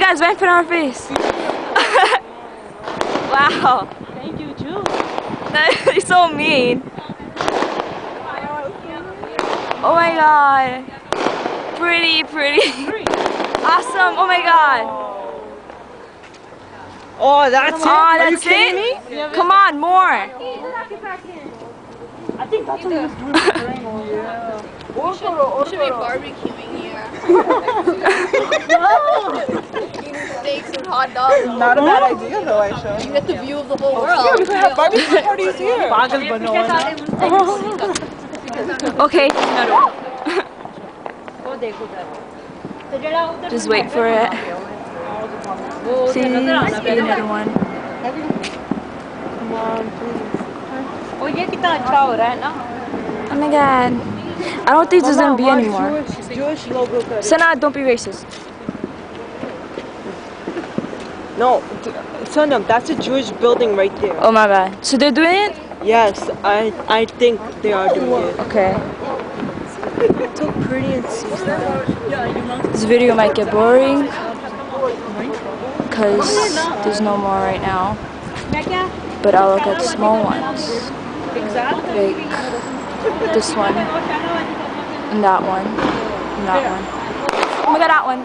god, it's right in front of our face. Wow. Thank you, Jules. You're so mean. Oh my god. Pretty. Awesome. Oh my god. Oh, that's it? Oh, Are you that's kidding me? it? Come on, more. I think that's what he was doing. You should be barbecuing here. Eating steaks and hot dogs. Not a bad idea though, Aisha. You get the view of the whole world. Yeah, we could have barbecue parties here. Okay. Just wait for it. Please be another one. Oh, ये कितना अच्छा हो रहा है ना? Oh my god. I don't think there's gonna be any more. Jewish logo. Sana, don't be racist. No, Sannam, that's a Jewish building right there. Oh my god. So they're doing it? Yes, I think they are doing it. Okay. It's so pretty and seasonal. This video might get boring because there's no more right now. But I'll look at the small ones. Like this one. And that one. And that one. Oh my god, that one.